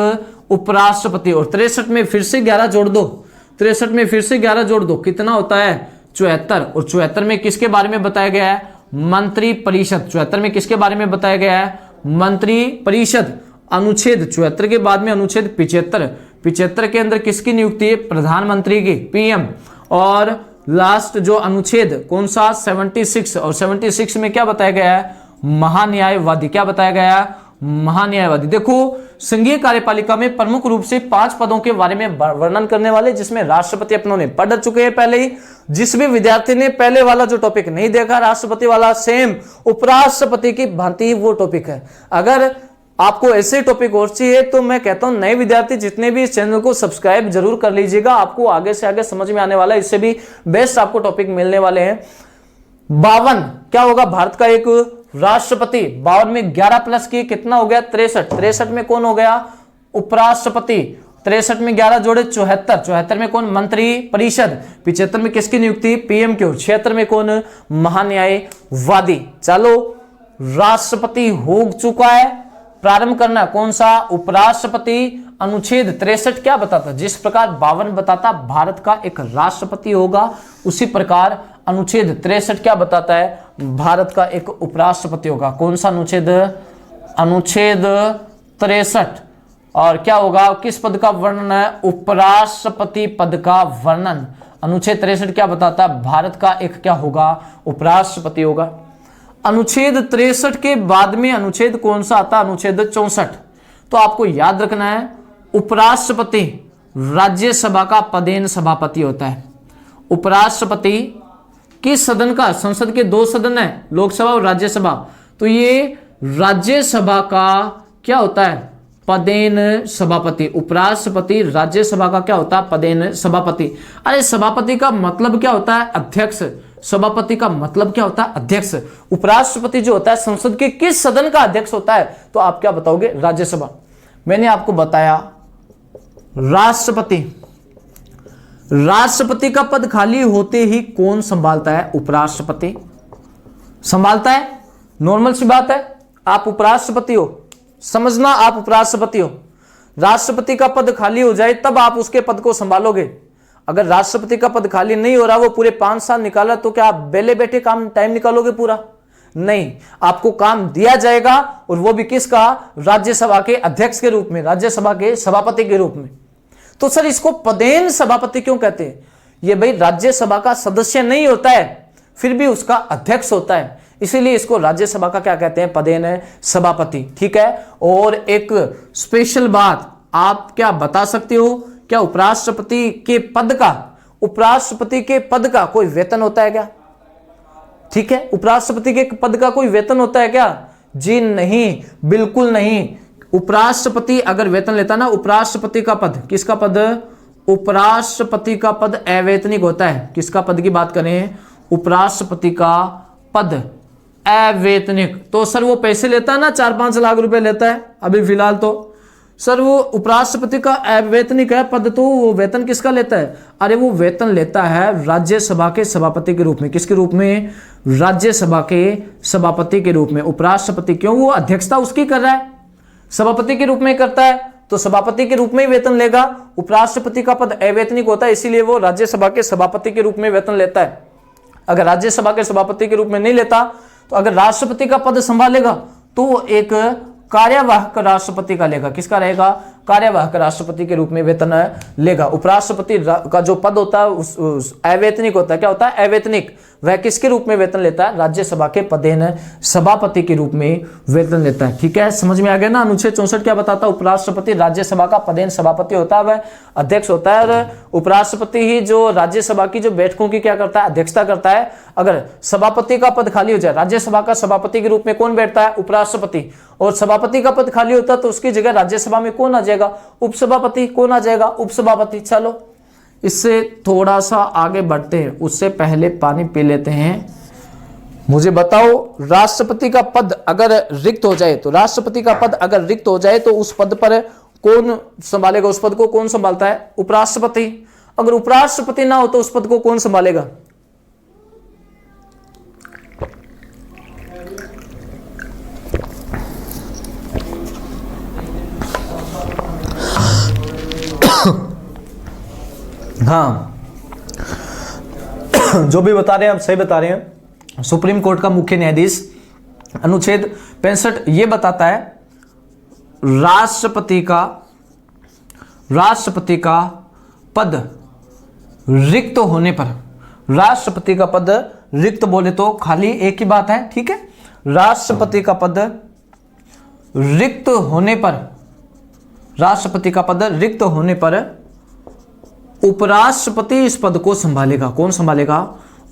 उपराष्ट्रपति। और 63 में फिर से 11 जोड़ दो। 63 में फिर से 11 जोड़ दो, कितना होता है? 74। और 74 में किसके बारे में बताया गया है? मंत्री परिषद। 74 में किसके बारे में बताया गया है? मंत्री परिषद। अनुच्छेद 74 के बाद में अनुच्छेद 75। 75 के अंदर किसकी नियुक्ति है? प्रधानमंत्री की, पीएम। और लास्ट जो अनुच्छेद कौन सा? 76। और 76 में क्या बताया गया है? महान्यायवादी। क्या बताया गया है? महान्यायवादी। देखो, संघीय कार्यपालिका में प्रमुख रूप से 5 पदों के बारे में वर्णन करने वाले, जिसमें राष्ट्रपति अपनों ने पढ़ चुके हैं पहले ही। जिस भी विद्यार्थी ने पहले वाला जो टॉपिक नहीं देखा राष्ट्रपति वाला, सेम उपराष्ट्रपति की भांति वो टॉपिक है। अगर आपको ऐसे टॉपिक और चाहिए तो मैं कहता हूं नए विद्यार्थी जितने भी इस चैनल को सब्सक्राइब जरूर कर लीजिएगा। आपको आगे से आगे समझ में आने वाला है, इससे भी बेस्ट आपको टॉपिक मिलने वाले हैं। 52 क्या होगा? भारत का एक राष्ट्रपति। 52 में 11 प्लस की कितना हो गया? 63। 63 में कौन हो गया? उपराष्ट्रपति। 63 में 11 जोड़े 74। 74 में कौन? मंत्री परिषद। 75 में किसकी नियुक्ति? पीएम की। 76 में कौन? महान्यायवादी। चलो, राष्ट्रपति हो चुका है, प्रारंभ करना कौन सा? उपराष्ट्रपति। अनुच्छेद 63 क्या बताता? जिस प्रकार 52 बताता भारत का एक राष्ट्रपति होगा, उसी प्रकार अनुच्छेद 63 क्या बताता है? भारत का एक उपराष्ट्रपति होगा। कौन सा अनुच्छेद? अनुच्छेद 63। और क्या होगा? किस पद का वर्णन है? उपराष्ट्रपति पद का वर्णन। अनुच्छेद 63 क्या बताता है? भारत का एक क्या होगा? उपराष्ट्रपति होगा। अनुच्छेद 63 के बाद में अनुच्छेद कौन सा आता? अनुच्छेद 64। तो आपको याद रखना है, उपराष्ट्रपति राज्यसभा का पदेन सभापति होता है। उपराष्ट्रपति किस सदन का? संसद के 2 सदन है, लोकसभा और राज्यसभा। तो ये राज्यसभा का क्या होता है? पदेन सभापति। उपराष्ट्रपति राज्यसभा का क्या होता है? पदेन सभापति। अरे सभापति का मतलब क्या होता है? अध्यक्ष। सभापति का मतलब क्या होता है? अध्यक्ष। उपराष्ट्रपति जो होता है संसद के किस सदन का अध्यक्ष होता है? तो आप क्या बताओगे? राज्यसभा। मैंने आपको बताया राष्ट्रपति। राष्ट्रपति का पद खाली होते ही कौन संभालता है? उपराष्ट्रपति संभालता है। नॉर्मल सी बात है, आप उपराष्ट्रपति हो, समझना आप उपराष्ट्रपति हो। राष्ट्रपति का पद खाली हो जाए तब आप उसके पद को संभालोगे। अगर राष्ट्रपति का पद खाली नहीं हो रहा, वो पूरे 5 साल निकाला, तो क्या आप बेले बैठे टाइम निकालोगे? पूरा नहीं, आपको काम दिया जाएगा, और वो भी किसका? राज्यसभा के अध्यक्ष के रूप में, राज्यसभा के सभापति के रूप में। तो सर इसको पदेन सभापति क्यों कहते हैं? ये भाई राज्यसभा का सदस्य नहीं होता है, फिर भी उसका अध्यक्ष होता है, इसीलिए इसको राज्यसभा का क्या कहते हैं? पदेन सभापति। ठीक है। और एक स्पेशल बात आप क्या बता सकते हो? क्या उपराष्ट्रपति के पद का कोई वेतन होता है क्या? ठीक है, उपराष्ट्रपति के पद का कोई वेतन होता है क्या? जी नहीं, बिल्कुल नहीं। उपराष्ट्रपति अगर वेतन लेता ना, उपराष्ट्रपति का पद, किसका पद? उपराष्ट्रपति का पद अवैतनिक होता है। किसका पद की बात करें? उपराष्ट्रपति का पद अवैतनिक। तो सर वो पैसे लेता है ना, 4-5 लाख रुपए लेता है अभी फिलहाल। तो सर वो उपराष्ट्रपति का अवैतनिक है पद, तो वो वेतन किसका लेता है? अरे वो वेतन लेता है राज्यसभा के सभापति के रूप में। किसके रूप में? राज्यसभा के सभापति के रूप में। उपराष्ट्रपति क्यों? वो अध्यक्षता उसकी कर रहा है, सभापति के रूप में करता है, तो सभापति के रूप में ही वेतन लेगा। उपराष्ट्रपति का पद अवैतनिक होता है, इसीलिए वो राज्यसभा के सभापति के रूप में वेतन लेता है। अगर राज्यसभा के सभापति के रूप में नहीं लेता, तो अगर राष्ट्रपति का पद संभालेगा तो वो एक कार्यवाहक राष्ट्रपति का लेगा। किसका रहेगा? कार्यवाहक राष्ट्रपति के रूप में वेतन लेगा। उपराष्ट्रपति का जो पद होता है उस अवैतनिक होता है। क्या होता है? अवैतनिक। वह किसके रूप में वेतन लेता है? राज्यसभा के पदेन सभापति के रूप में वेतन लेता है। ठीक है, समझ में आ गया ना। अनुच्छेद 64 क्या बताता है? उपराष्ट्रपति राज्यसभा का पदेन सभापति होता है, वह अध्यक्ष होता है, और उपराष्ट्रपति ही जो राज्यसभा की जो बैठकों की क्या करता है? अध्यक्षता करता है। अगर सभापति का पद खाली हो जाए, राज्यसभा का सभापति के रूप में कौन बैठता है? उपराष्ट्रपति। और सभापति का पद खाली होता है तो उसकी जगह राज्यसभा में कौन आ जाएगा? उपसभापति। कौन आ जाएगा? उपसभापति। चलो इससे थोड़ा सा आगे बढ़ते हैं, उससे पहले पानी पी लेते हैं। मुझे बताओ, राष्ट्रपति का पद अगर रिक्त हो जाए तो राष्ट्रपति का पद अगर रिक्त हो जाए तो उस पद पर कौन संभालेगा? उस पद को कौन संभालता है? उपराष्ट्रपति। अगर उपराष्ट्रपति ना हो तो उस पद को कौन संभालेगा? हाँ, जो भी बता रहे हैं आप सही बता रहे हैं। सुप्रीम कोर्ट का मुख्य न्यायाधीश अनुच्छेद 65 ये बताता है राष्ट्रपति का पद रिक्त होने पर, राष्ट्रपति का पद रिक्त बोले तो खाली एक ही बात है। ठीक है, राष्ट्रपति का पद रिक्त होने पर, राष्ट्रपति का पद रिक्त होने पर उपराष्ट्रपति इस पद को संभालेगा। कौन संभालेगा?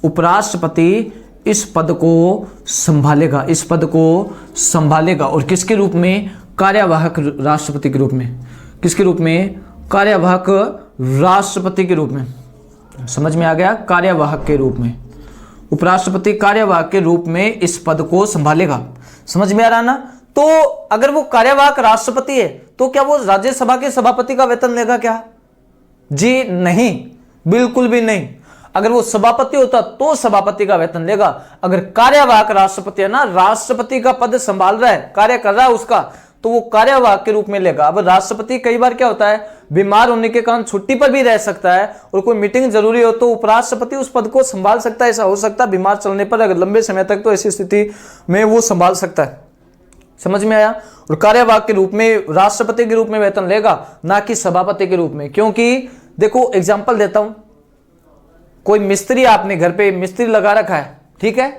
उपराष्ट्रपति इस पद को संभालेगा, इस पद को संभालेगा। और किसके रूप में? कार्यवाहक राष्ट्रपति के रूप में। किसके रूप में? कार्यवाहक राष्ट्रपति के रूप में। समझ में आ गया? कार्यवाहक के रूप में उपराष्ट्रपति कार्यवाहक के रूप में इस पद को संभालेगा। समझ में आ रहा ना? तो अगर वो कार्यवाहक राष्ट्रपति है तो क्या वो राज्यसभा के सभापति का वेतन लेगा क्या? जी नहीं, बिल्कुल भी नहीं। अगर वो सभापति होता तो सभापति का वेतन लेगा। अगर कार्यवाहक राष्ट्रपति है ना, राष्ट्रपति का पद संभाल रहा है, कार्य कर रहा है उसका, तो वो कार्यवाहक के रूप में लेगा। अब राष्ट्रपति कई बार क्या होता है, बीमार होने के कारण छुट्टी पर भी रह सकता है और कोई मीटिंग जरूरी हो तो उपराष्ट्रपति उस पद को संभाल सकता है। ऐसा हो सकता है बीमार चलने पर, अगर लंबे समय तक, तो ऐसी स्थिति में वो संभाल सकता है। समझ में आया? और कार्यवाहक के रूप में राष्ट्रपति के रूप में वेतन लेगा, ना कि सभापति के रूप में। क्योंकि देखो एग्जांपल देता हूं, कोई मिस्त्री आपने घर पे मिस्त्री लगा रखा है, ठीक है।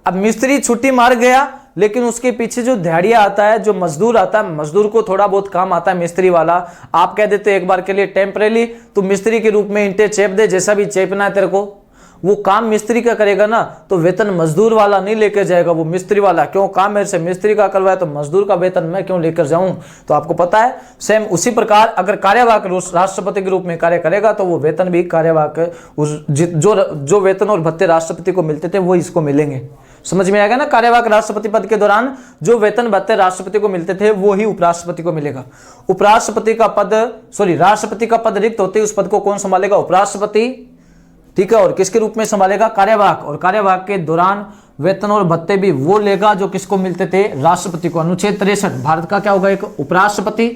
अब मिस्त्री छुट्टी मार गया, लेकिन उसके पीछे जो दिहाड़िया आता है, जो मजदूर आता है, मजदूर को थोड़ा बहुत काम आता है मिस्त्री वाला, आप कह देते एक बार के लिए टेम्परेरी, तो मिस्त्री के रूप में इंटे चेप दे, जैसा भी चेपना है तेरे को, वो काम मिस्त्री का करेगा ना, तो वेतन मजदूर वाला नहीं लेकर जाएगा, वो मिस्त्री वाला। क्यों? काम मेरे से मिस्त्री का करवाया तो मजदूर का वेतन मैं क्यों लेकर जाऊं? तो आपको पता है, सेम उसी प्रकार अगर कार्यवाहक राष्ट्रपति के रूप में कार्य करेगा तो वो वेतन भी कार्यवाहक, जो वेतन और भत्ते राष्ट्रपति को मिलते थे वो इसको मिलेंगे। समझ में आएगा ना? कार्यवाहक राष्ट्रपति पद के दौरान जो वेतन भत्ते राष्ट्रपति को मिलते थे वो ही उपराष्ट्रपति को मिलेगा। उपराष्ट्रपति का पद, राष्ट्रपति का पद रिक्त होते उस पद को कौन संभालेगा? उपराष्ट्रपति। ठीक है, और किसके रूप में संभालेगा? कार्यवाहक। और कार्यवाहक के दौरान वेतन और भत्ते भी वो लेगा जो किसको मिलते थे? राष्ट्रपति को। अनुच्छेद 63 भारत का क्या होगा? एक उपराष्ट्रपति।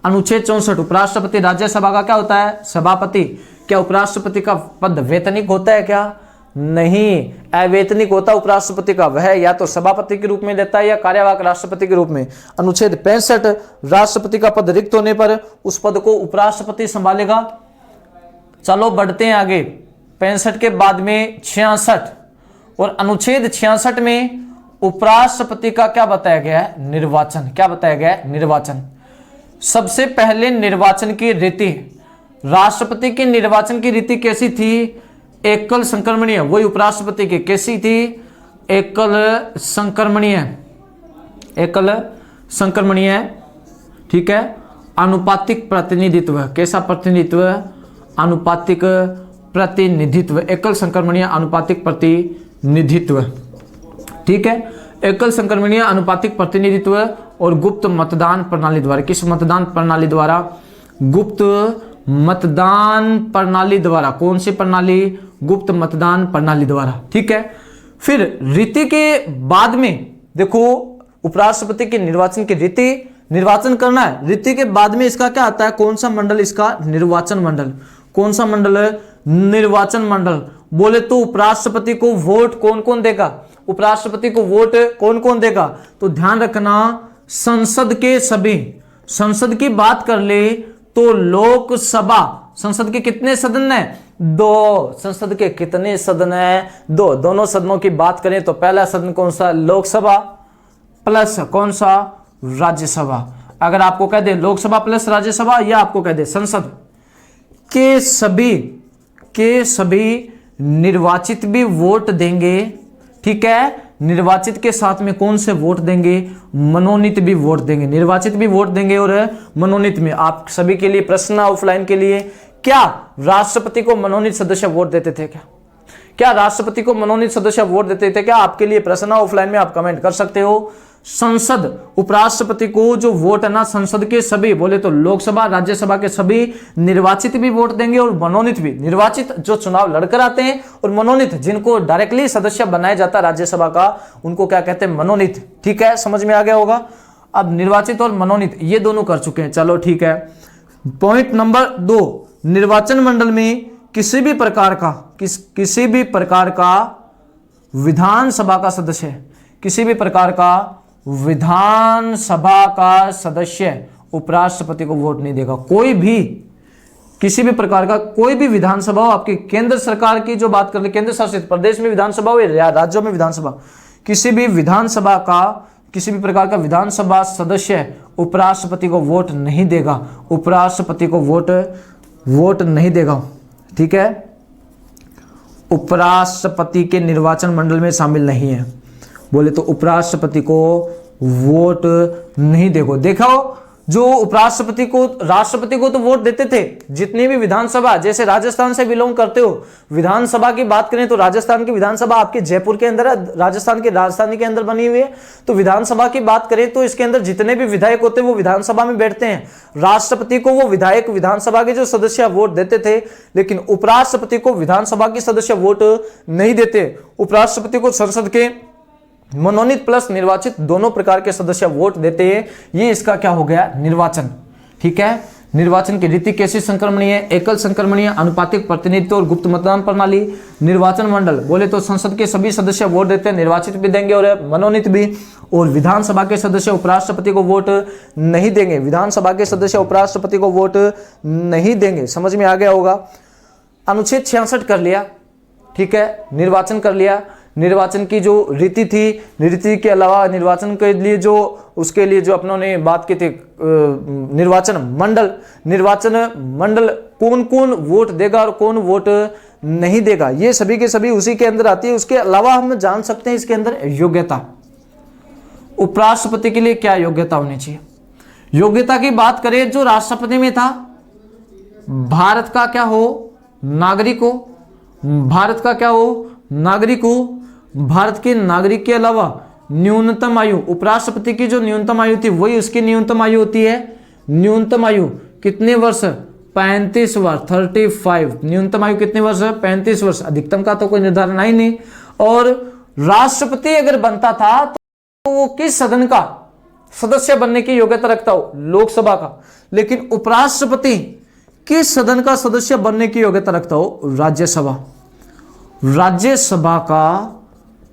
अनुच्छेद 64 उपराष्ट्रपति राज्यसभा का क्या होता है? सभापति। क्या उपराष्ट्रपति का पद वेतनिक होता है क्या? नहीं, अवेतनिक होता उपराष्ट्रपति का। वह या तो सभापति के रूप में लेता है या कार्यवाहक राष्ट्रपति के रूप में। अनुच्छेद 65 राष्ट्रपति का पद रिक्त होने पर उस पद को उपराष्ट्रपति संभालेगा। चलो बढ़ते हैं आगे। 65 के बाद में 66 और अनुच्छेद 66 में उपराष्ट्रपति का क्या बताया गया है? निर्वाचन। क्या बताया गया है? निर्वाचन। सबसे पहले निर्वाचन की रीति, राष्ट्रपति के निर्वाचन की रीति कैसी थी? एकल संक्रमणीय। वही उपराष्ट्रपति की कैसी थी? एकल संक्रमणीय। एकल संक्रमणीय, ठीक है। अनुपातिक प्रतिनिधित्व। कैसा प्रतिनिधित्व? अनुपातिक प्रतिनिधित्व। एकल संक्रमणीय अनुपातिक प्रतिनिधित्व, ठीक है। एकल संक्रमणीय अनुपातिक प्रतिनिधित्व और गुप्त मतदान प्रणाली द्वारा। किस मतदान प्रणाली द्वारा? गुप्त मतदान प्रणाली द्वारा। कौन सी प्रणाली? गुप्त मतदान प्रणाली द्वारा, ठीक है। फिर रीति के बाद में देखो, उपराष्ट्रपति के निर्वाचन की रीति, निर्वाचन करना है, रीति के बाद में इसका क्या आता है? कौन सा मंडल? इसका निर्वाचन मंडल। कौन सा मंडल है? निर्वाचन मंडल। बोले तो उपराष्ट्रपति को वोट कौन कौन देगा? उपराष्ट्रपति को वोट कौन कौन देगा? तो ध्यान रखना, संसद के सभी, संसद की बात कर ले तो लोकसभा, संसद के कितने सदन है? दो। संसद के कितने सदन हैं? दो। दोनों सदनों की बात करें तो पहला सदन कौन सा? लोकसभा प्लस कौन सा? राज्यसभा। अगर आपको कह दे लोकसभा प्लस राज्यसभा, या आपको कह दे संसद के सभी निर्वाचित भी वोट देंगे, ठीक है। निर्वाचित के साथ में कौन से वोट देंगे? मनोनीत भी वोट देंगे। निर्वाचित भी वोट देंगे और मनोनीत में। आप सभी के लिए प्रश्न ऑफलाइन के लिए, क्या राष्ट्रपति को मनोनीत सदस्य वोट देते थे? क्या राष्ट्रपति को मनोनीत सदस्य वोट देते थे? क्या आपके लिए प्रश्न ऑफलाइन में आप कमेंट कर सकते हो। संसद उपराष्ट्रपति को जो वोट है ना, संसद के सभी, बोले तो लोकसभा राज्यसभा के सभी निर्वाचित भी वोट देंगे और मनोनीत भी। निर्वाचित जो चुनाव लड़कर आते हैं, और मनोनीत जिनको डायरेक्टली सदस्य बनाया जाता है राज्यसभा का, उनको क्या कहते हैं? मनोनीत। ठीक है, समझ में आ गया होगा। अब निर्वाचित और मनोनीत ये दोनों कर चुके हैं, चलो ठीक है। पॉइंट नंबर 2, निर्वाचन मंडल में किसी भी प्रकार का विधानसभा का सदस्य, किसी भी प्रकार का विधानसभा का सदस्य उपराष्ट्रपति को वोट नहीं देगा। कोई भी, किसी भी प्रकार का कोई भी विधानसभा हो, आपकी केंद्र सरकार की जो बात कर ले, केंद्र शासित प्रदेश में विधानसभा हो या राज्यों में विधानसभा, किसी भी विधानसभा का, किसी भी प्रकार का विधानसभा सदस्य उपराष्ट्रपति को वोट नहीं देगा। उपराष्ट्रपति को वोट नहीं देगा, ठीक है। उपराष्ट्रपति के निर्वाचन मंडल में शामिल नहीं है, बोले तो उपराष्ट्रपति को वोट नहीं देगा। देखो, जो उपराष्ट्रपति को, राष्ट्रपति को तो वोट देते थे जितनी भी विधानसभा, जैसे राजस्थान से बिलोंग करते हो, विधानसभा की बात करें तो राजस्थान की विधानसभा आपके जयपुर के अंदर है, राजस्थान की राजधानी के अंदर बनी हुई है। तो विधानसभा की बात करें तो इसके अंदर जितने भी विधायक होते हैं वो विधानसभा में बैठते हैं। राष्ट्रपति को वो विधायक, विधानसभा के जो सदस्य वोट देते थे, लेकिन उपराष्ट्रपति को विधानसभा के सदस्य वोट नहीं देते। उपराष्ट्रपति को संसद के मनोनीत प्लस निर्वाचित दोनों प्रकार के सदस्य वोट देते हैं। ये इसका क्या हो गया? निर्वाचन, ठीक है। निर्वाचन की रीति कैसी संक्रमणीय है? एकल संक्रमणीय, अनुपातिक प्रतिनिधित्व और गुप्त मतदान प्रणाली। निर्वाचन मंडल बोले तो संसद के सभी सदस्य वोट देते हैं, निर्वाचित भी देंगे और मनोनीत भी। और विधानसभा के सदस्य उपराष्ट्रपति को वोट नहीं देंगे। विधानसभा के सदस्य उपराष्ट्रपति को वोट नहीं देंगे। समझ में आ गया होगा। अनुच्छेद 66 कर लिया, ठीक है। निर्वाचन कर लिया। निर्वाचन की जो रीति थी, रीति के अलावा निर्वाचन के लिए जो, उसके लिए जो अपनों ने बात की थी, निर्वाचन मंडल कौन कौन वोट देगा और कौन वोट नहीं देगा, ये सभी के सभी उसी के अंदर आती है। उसके अलावा हम जान सकते हैं इसके अंदर योग्यता। उपराष्ट्रपति के लिए क्या योग्यता होनी चाहिए? योग्यता की बात करें, जो राष्ट्रपति में था, भारत का क्या हो? नागरिक हो। भारत का क्या हो? नागरिक हो। भारत के नागरिक के अलावा न्यूनतम आयु, उपराष्ट्रपति की जो न्यूनतम आयु थी वही उसकी न्यूनतम आयु होती है। न्यूनतम आयु कितने वर्ष? 35 वर्ष, 35। न्यूनतम आयु कितने वर्ष? 35 वर्ष। अधिकतम का तो कोई निर्धारण ही नहीं। और राष्ट्रपति अगर बनता था तो वो किस सदन का सदस्य बनने की योग्यता रखता हो? लोकसभा का। लेकिन उपराष्ट्रपति किस सदन का सदस्य बनने की योग्यता रखता हो? राज्यसभा। राज्यसभा का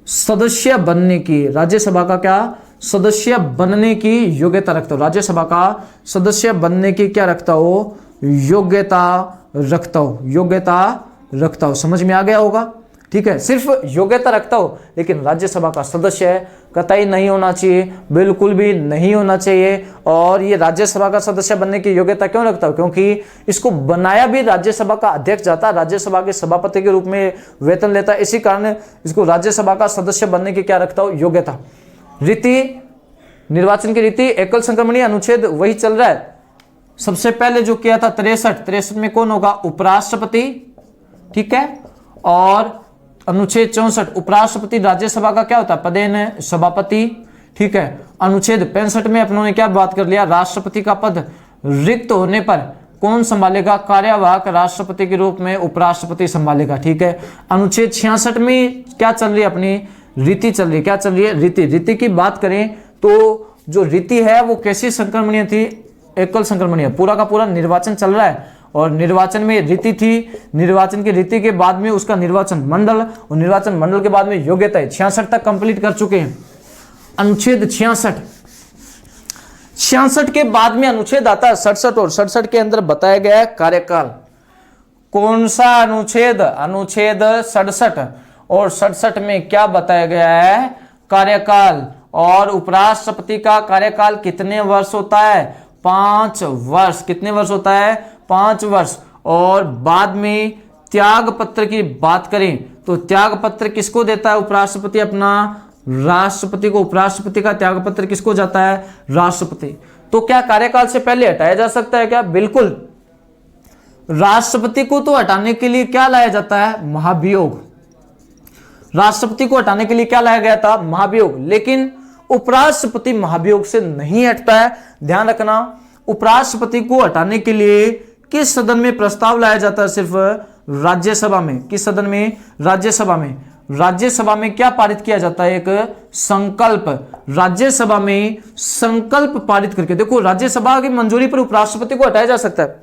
सदस्य बनने की, राज्यसभा का क्या? सदस्य बनने की योग्यता रखता हो। राज्यसभा का सदस्य बनने की क्या रखता हो? योग्यता रखता हो। योग्यता रखता हो। समझ में आ गया होगा, ठीक है। सिर्फ योग्यता रखता हो, लेकिन राज्यसभा का सदस्य कतई नहीं होना चाहिए, बिल्कुल भी नहीं होना चाहिए। और ये राज्यसभा का सदस्य बनने की योग्यता क्यों रखता हो? क्योंकि इसको बनाया भी राज्यसभा का अध्यक्ष जाता है, राज्यसभा के सभापति के रूप में वेतन लेता है। इसी कारण इसको राज्यसभा का सदस्य बनने की क्या रखता हो? योग्यता। रीति, निर्वाचन की रीति एकल संक्रमणीय, अनुच्छेद वही चल रहा है। सबसे पहले जो किया था 63 में कौन होगा? उपराष्ट्रपति, ठीक है। और अनुच्छेद 64 उपराष्ट्रपति, राज्यसभा का क्या होता है? पदेन सभापति, ठीक है। अनुच्छेद 65 में अपनों ने क्या बात कर लिया? राष्ट्रपति का पद रिक्त होने पर कौन संभालेगा? कार्यवाहक राष्ट्रपति के रूप में उपराष्ट्रपति संभालेगा, ठीक है। अनुच्छेद 66 में क्या चल रही है? अपनी रीति चल रही है। क्या चल रही है? रीति। रीति की बात करें तो जो रीति है वो कैसी संक्रमणीय थी? एकल संक्रमणीय। पूरा का पूरा निर्वाचन चल रहा है और निर्वाचन में रीति थी, निर्वाचन की रीति के बाद में उसका निर्वाचन मंडल, और निर्वाचन मंडल के बाद में योग्यता है। 66 तक कंप्लीट कर चुके हैं। अनुच्छेद 66 के बाद में अनुच्छेद आता है 67, और 67 के अंदर बताया गया है कार्यकाल। कौन सा अनुच्छेद, अनुच्छेद 67 और 67 में क्या बताया गया है, कार्यकाल। और उपराष्ट्रपति का कार्यकाल कितने वर्ष होता है, 5 वर्ष। कितने वर्ष होता है, 5 वर्ष। और बाद में त्याग पत्र की बात करें तो त्याग पत्र किसको देता है उपराष्ट्रपति, अपना राष्ट्रपति को। उपराष्ट्रपति का त्याग पत्र किसको जाता है, राष्ट्रपति। तो क्या कार्यकाल से पहले हटाया जा सकता है क्या, बिल्कुल। राष्ट्रपति को तो हटाने के लिए क्या लाया जाता है, महाभियोग। राष्ट्रपति को हटाने के लिए क्या लाया गया था, महाभियोग। लेकिन उपराष्ट्रपति महाभियोग से नहीं हटता है। ध्यान रखना, उपराष्ट्रपति को हटाने के लिए किस सदन में प्रस्ताव लाया जाता है, सिर्फ राज्यसभा में। किस सदन में, राज्यसभा में। राज्यसभा में क्या पारित किया जाता है, एक संकल्प। राज्यसभा में संकल्प पारित करके, देखो राज्यसभा की मंजूरी पर उपराष्ट्रपति को हटाया जा सकता है।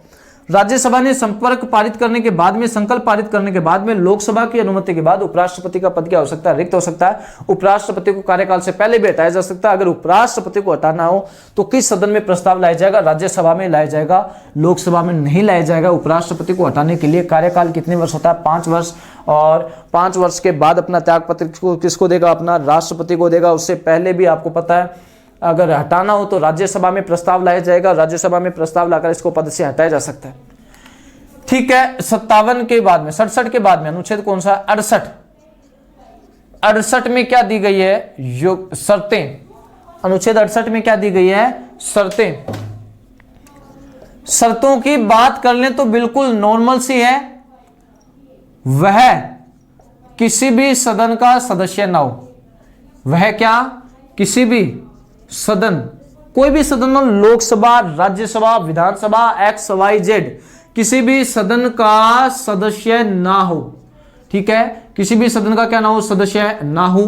राज्यसभा ने संपर्क पारित करने के बाद में, संकल्प पारित करने के बाद में, लोकसभा की अनुमति के बाद उपराष्ट्रपति का पद क्या हो सकता है, रिक्त हो सकता है। उपराष्ट्रपति को कार्यकाल से पहले भी हटाया जा सकता है। अगर उपराष्ट्रपति को हटाना हो तो किस सदन में प्रस्ताव लाया जाएगा, राज्यसभा में लाया जाएगा, लोकसभा में नहीं लाया जाएगा। उपराष्ट्रपति को हटाने के लिए कार्यकाल कितने वर्ष होता है, 5 वर्ष। और 5 वर्ष के बाद अपना त्यागपत्र किसको देगा, अपना राष्ट्रपति को देगा। उससे पहले भी आपको पता है, अगर हटाना हो तो राज्यसभा में प्रस्ताव लाया जाएगा, राज्यसभा में प्रस्ताव लाकर इसको पद से हटाया जा सकता है। ठीक है, 57 के बाद में, 67 के बाद में अनुच्छेद कौन सा, 68। 68 में क्या दी गई है, शर्तें। अनुच्छेद 68 में क्या दी गई है, शर्तें। शर्तों की बात कर लें तो बिल्कुल नॉर्मल सी है। वह किसी भी सदन का सदस्य ना हो। वह क्या, किसी भी सदन, कोई भी सदन हो, लोकसभा, राज्यसभा, विधानसभा, XYZ, किसी भी सदन का सदस्य ना हो। ठीक है, किसी भी सदन का क्या ना हो, सदस्य ना हो।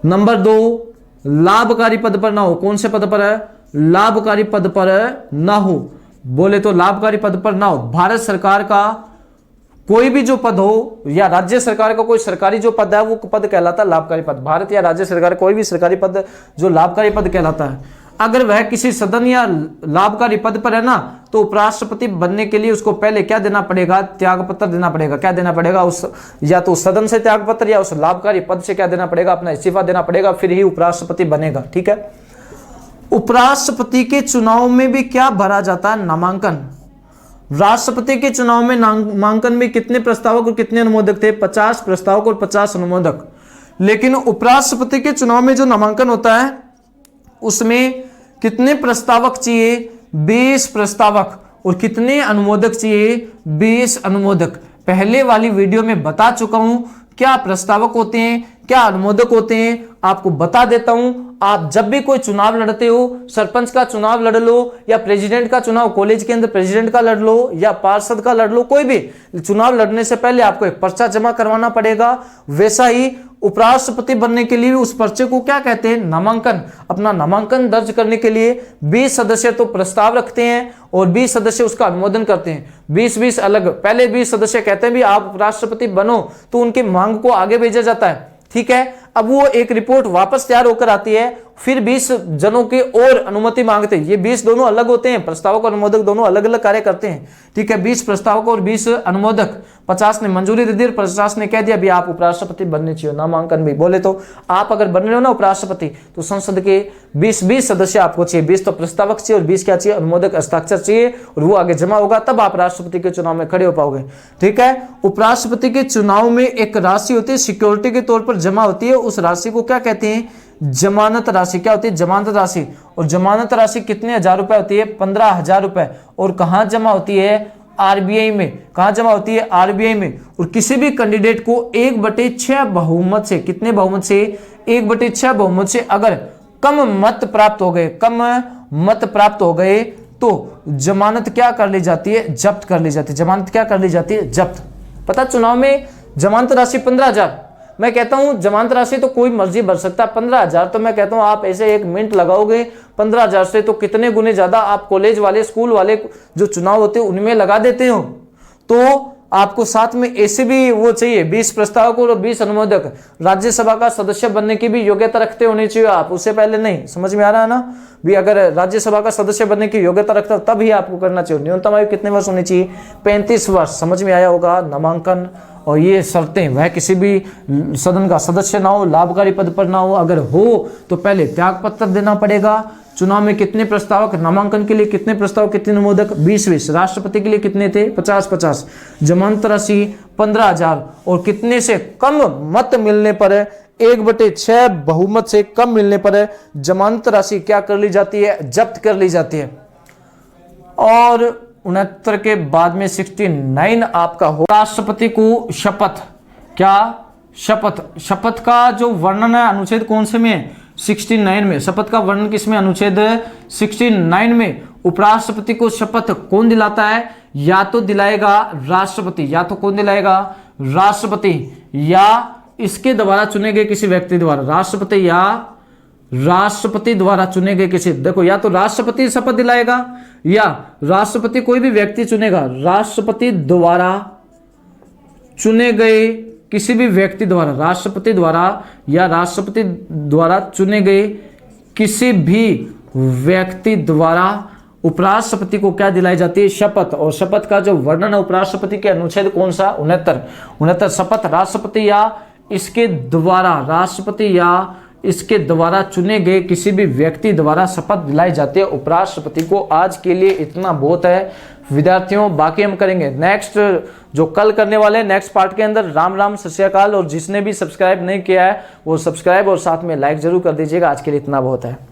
नंबर 2, लाभकारी पद पर ना हो। कौन से पद पर है, लाभकारी पद पर ना हो। बोले तो लाभकारी पद पर ना हो। भारत सरकार का कोई भी जो पद हो या राज्य सरकार का कोई सरकारी जो पद है वो पद कहलाता है लाभकारी पद। भारत या राज्य सरकार कोई भी सरकारी पद जो लाभकारी पद कहलाता है। अगर वह किसी सदन या लाभकारी पद पर है ना, तो उपराष्ट्रपति बनने के लिए उसको पहले क्या देना पड़ेगा, त्यागपत्र देना पड़ेगा। क्या देना पड़ेगा, उस या तो उस सदन से त्यागपत्र या उस लाभकारी पद से क्या देना पड़ेगा, अपना इस्तीफा देना पड़ेगा, फिर ही उपराष्ट्रपति बनेगा। ठीक है, उपराष्ट्रपति के चुनाव में भी क्या भरा जाता है, नामांकन। राष्ट्रपति के चुनाव में नामांकन में कितने प्रस्तावक और कितने अनुमोदक थे, 50 प्रस्तावक और 50 अनुमोदक। लेकिन उपराष्ट्रपति के चुनाव में जो नामांकन होता है उसमें कितने प्रस्तावक चाहिए, 20 प्रस्तावक, और कितने अनुमोदक चाहिए, 20 अनुमोदक। पहले वाली वीडियो में बता चुका हूं क्या प्रस्तावक होते हैं, क्या अनुमोदक होते हैं, आपको बता देता हूं। आप जब भी कोई चुनाव लड़ते हो, सरपंच का चुनाव लड़ लो या प्रेसिडेंट का चुनाव, कॉलेज के अंदर प्रेसिडेंट का लड़ लो या पार्षद का लड़ लो, कोई भी चुनाव लड़ने से पहले आपको एक पर्चा जमा करवाना पड़ेगा। वैसा ही उपराष्ट्रपति बनने के लिए उस पर्चे को क्या कहते हैं, नामांकन। अपना नामांकन दर्ज करने के लिए 20 सदस्य तो प्रस्ताव रखते हैं और 20 सदस्य उसका अनुमोदन करते हैं। 20-20 अलग, पहले 20 सदस्य कहते हैं भी आप उपराष्ट्रपति बनो, तो उनकी मांग को आगे भेजा जाता है। ठीक है, अब वो एक रिपोर्ट वापस तैयार होकर आती है, फिर 20 जनों की और अनुमति मांगते हैं। ये 20 दोनों अलग होते हैं, प्रस्तावक और अनुमोदक दोनों अलग अलग कार्य करते हैं। ठीक है, 20 प्रस्तावक और 20 अनुमोदक, 50 ने मंजूरी दे दी और 50 ने कह दिया भी आप उपराष्ट्रपति बनने चाहिए। नामांकन भी बोले तो आप अगर बन रहे हो ना उपराष्ट्रपति, तो संसद के 20 सदस्य आपको चाहिए। 20 तो प्रस्तावक चाहिए और 20 क्या चाहिए, अनुमोदक हस्ताक्षर चाहिए, और वो आगे जमा होगा, तब आप राष्ट्रपति के चुनाव में खड़े हो पाओगे। ठीक है, उपराष्ट्रपति के चुनाव में एक राशि होती है, सिक्योरिटी के तौर पर जमा होती है, उस राशि को क्या कहते हैं, जमानत राशि। क्या होती है, जमानत राशि। और जमानत राशि कितने हजार रुपए होती है, 15,000 रुपए। और कहां जमा होती है, आरबीआई में। कहां जमा होती है, आरबीआई में। और किसी भी कैंडिडेट को 1/6 बहुमत से, कितने बहुमत से, 1/6 बहुमत से अगर कम मत प्राप्त हो गए, कम मत प्राप्त हो गए, तो जमानत क्या कर ली जाती है, जब्त कर ली जाती है। जमानत क्या कर ली जाती है, जब्त। पता चुनाव में जमानत राशि 15,000। मैं कहता हूं जमानत राशि तो कोई मर्जी भर सकता है, 15,000 तो मैं कहता हूं आप ऐसे 1 मिनट लगाओगे 15,000 से तो कितने गुने ज्यादा आप कॉलेज वाले, स्कूल वाले जो चुनाव होते हैं उनमें लगा देते हो। तो आपको साथ में ऐसे भी वो चाहिए 20 प्रस्तावक और 20 अनुमोदक। राज्यसभा का सदस्य बनने की भी योग्यता रखते होने चाहिए आप, उससे पहले नहीं। समझ में आ रहा है ना भी, अगर राज्यसभा का सदस्य बनने की योग्यता रखते हो तभी आपको करना चाहिए। न्यूनतम आयु कितने वर्ष होनी चाहिए? 35 वर्ष। समझ में आया होगा। नामांकन और ये शर्तें, वह किसी भी सदन का सदस्य ना हो, लाभकारी पद पर ना हो, अगर हो तो पहले त्याग पत्र देना पड़ेगा। चुनाव में कितने प्रस्तावक, नामांकन के लिए कितने प्रस्तावक, कितने अनुमोदक? 20-20। राष्ट्रपति के लिए कितने थे? 50-50। जमानत राशि 15,000। और कितने से कम मत मिलने पर 1/6 बहुमत से कम मिलने पर जमानत राशि क्या कर ली जाती है? जब्त कर ली जाती है। और 69 के बाद में 69 आपका हो। राष्ट्रपति को शपथ, क्या शपथ? शपथ का जो वर्णन है अनुच्छेद कौन से में? 69 में। शपथ का वर्णन किसमें? अनुच्छेद 69 में। उपराष्ट्रपति को शपथ कौन दिलाता है? या तो दिलाएगा राष्ट्रपति, या तो कौन दिलाएगा? राष्ट्रपति, या इसके द्वारा चुने गए किसी व्यक्ति द्वारा। राष्ट्रपति या राष्ट्रपति द्वारा चुने गए किसी, देखो या तो राष्ट्रपति शपथ दिलाएगा या राष्ट्रपति कोई भी व्यक्ति चुनेगा। राष्ट्रपति द्वारा चुने गए किसी भी व्यक्ति द्वारा, राष्ट्रपति द्वारा या राष्ट्रपति द्वारा चुने गए किसी भी व्यक्ति द्वारा उपराष्ट्रपति को क्या दिलाई जाती है? शपथ। और शपथ का जो वर्णन है उपराष्ट्रपति के अनुच्छेद कौन सा? 69। शपथ राष्ट्रपति या इसके द्वारा, राष्ट्रपति या इसके द्वारा चुने गए किसी भी व्यक्ति द्वारा शपथ दिलाई जाती है उपराष्ट्रपति को। आज के लिए इतना बहुत है विद्यार्थियों, बाकी हम करेंगे नेक्स्ट जो कल करने वाले नेक्स्ट पार्ट के अंदर। राम राम, सत श्री अकाल। और जिसने भी सब्सक्राइब नहीं किया है वो सब्सक्राइब और साथ में लाइक जरूर कर दीजिएगा। आज के लिए इतना बहुत है।